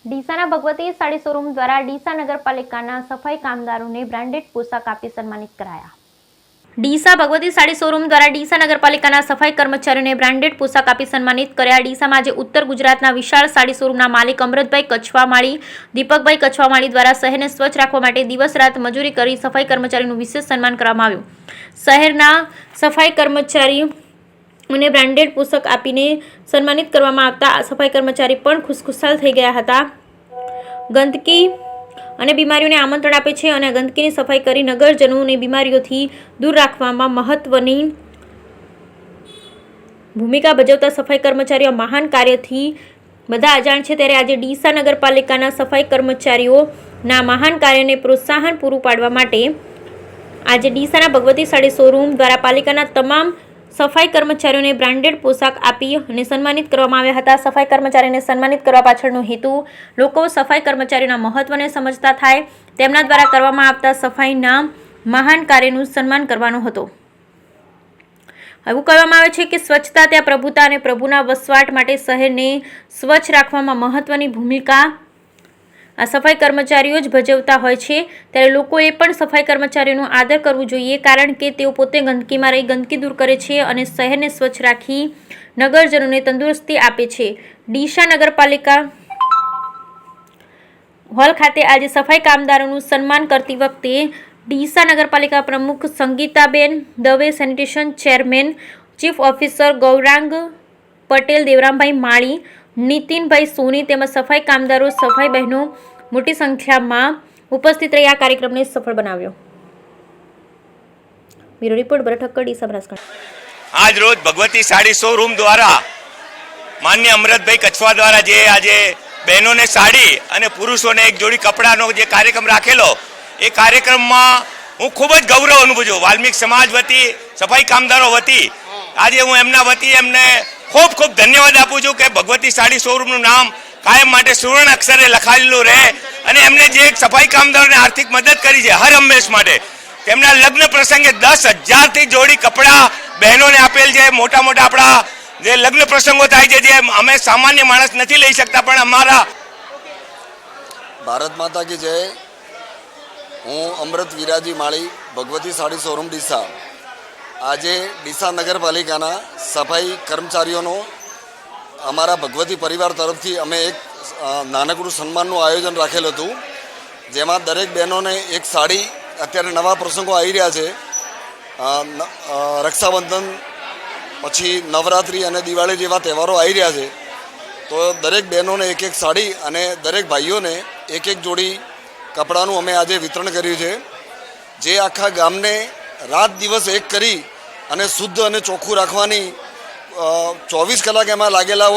ડીસાના Bhagwati sari showroom દ્વારા ડીસા નગરપાલિકાના સફાઈ કામદારોને બ્રાન્ડેડ પોશાક આપી સન્માનિત કરાયા। ડીસા ભગવતી સાડી શોરૂમ દ્વારા ડીસા નગરપાલિકાના સફાઈ કર્મચારીઓને બ્રાન્ડેડ પોશાક આપી સન્માનિત કર્યા। ડીસામાં આજે ઉત્તર ગુજરાતના વિશાળ સાડી શોરૂમના માલિક અમૃતભાઈ કચ્છવામાળી, દીપકભાઈ કચ્છવામાળી દ્વારા શહેરને સ્વચ્છ રાખવા માટે દિવસ રાત મજૂરી કરી સફાઈ કર્મચારીનું વિશેષ સન્માન કરવામાં આવ્યું। શહેરના સફાઈ કર્મચારી અને બ્રાન્ડેડ પોશાક આપીને સન્માનિત કરવામાં આવતા સફાઈ કર્મચારી પણ ખુશખુશાલ થઈ ગયા હતા। ગંદકી અને બીમારીઓને આમંત્રણ આપે છે અને ગંદકીની સફાઈ કરી નગરજનોને બીમારીઓથી દૂર રાખવામાં મહત્વની ભૂમિકા ભજવતા સફાઈ કર્મચારીઓ મહાન કાર્યથી બધા અજાણ છે। ત્યારે આજે ડીસા નગરપાલિકાના સફાઈ કર્મચારીઓના મહાન કાર્યને પ્રોત્સાહન પૂરું પાડવા માટે આજે ડીસાના ભગવતી સાડી શોરૂમ દ્વારા પાલિકાના તમામ સફાઈ કર્મચારીઓને બ્રાન્ડેડ પોશાક આપી અને સન્માનિત કરવામાં આવ્યા હતા। સફાઈ કર્મચારીને સન્માનિત કરવા પાછળનો હેતુ લોકો સફાઈ કર્મચારીઓના મહત્વને સમજતા થાય, તેમના દ્વારા કરવામાં આવતા સફાઈના મહાન કાર્યનું સન્માન કરવાનો હતો। એવું કહેવામાં આવે છે કે સ્વચ્છતા ત્યાં પ્રભુતા અને પ્રભુના વસવાટ માટે શહેરને સ્વચ્છ રાખવામાં મહત્વની ભૂમિકા આ સફાઈ કર્મચારીઓ જ ભજવતા હોય છે। ત્યારે લોકોએ પણ સફાઈ કર્મચારીઓનો આદર કરવું જોઈએ, કારણ કે તેઓ પોતે ગંદકીમાં રહી ગંદકી દૂર કરે છે અને શહેરને સ્વચ્છ રાખી નગરજનોને તંદુરસ્તી આપે છે। ડીસા નગરપાલિકા હોલ ખાતે આજે સફાઈ કામદારોનું સન્માન કરતી વખતે ડીસા નગરપાલિકા પ્રમુખ Sangitaben Dave, sanitation chairman chief officer Gaurang Patel, Devrambhai Mali, Nitinbhai Soni તેમજ સફાઈ કામદારો, સફાઈ બહેનો મોટી સંખ્યામાં ઉપસ્થિત રહી આ કાર્યક્રમને સફળ બનાવ્યો। બ્યુરો રિપોર્ટ ભરત ઠક્કર, ડીસા બનાસકાંઠા। આજ રોજ ભગવતી સાડી શોરૂમ દ્વારા માન્ય અમૃતભાઈ કચ્છવા દ્વારા જે આજે બહેનોને સાડી અને પુરુષોને એક જોડી કપડાનો જે કાર્યક્રમ રાખેલો, એ કાર્યક્રમમાં હું ખૂબ જ ગૌરવ અનુભવું છું। વાલ્મીક સમાજ વતી, સફાઈ કામદારો વતી આજે હું એમના વતી એમને ખૂબ ખૂબ ધન્યવાદ આપું છું કે ભગવતી સાડી શોરૂમનું નામ કાયમ માટે સુવર્ણ અક્ષરે લખાયેલું રહે અને એમને જે સફાઈ કામદારોને આર્થિક મદદ કરી છે હર હંમેશ માટે, તેમના લગ્ન પ્રસંગે 10,000થી જોડી કપડાં બહેનોને આપેલ છે। મોટા મોટા આપણા જે લગ્ન પ્રસંગો થાય છે, જે અમે સામાન્ય માણસ નથી લઈ શકતા, પણ અમારા ભારત માતા કી જય। હું અમૃત વિરાજી માળી, ભગવતી સાડી શોરૂમ ડીસા। આજે ડીસા નગરપાલિકાના સફાઈ કર્મચારીઓનો અમારા ભગવતી પરિવાર તરફથી અમે એક નાનકડું સન્માનનું આયોજન રાખેલું હતું, જેમાં દરેક બહેનોને એક સાડી, અત્યારે નવા પ્રસંગો આવી રહ્યા છે, રક્ષાબંધન પછી નવરાત્રિ અને દિવાળી જેવા તહેવારો આવી રહ્યા છે, તો દરેક બહેનોને એક એક સાડી અને દરેક ભાઈઓને એક એક જોડી કપડાનું અમે આજે વિતરણ કર્યું છે, જે આખા ગામને રાત દિવસ એક કરી અને શુદ્ધ અને ચોખ્ખું રાખવાની 24 કલાક એમાં લાગેલા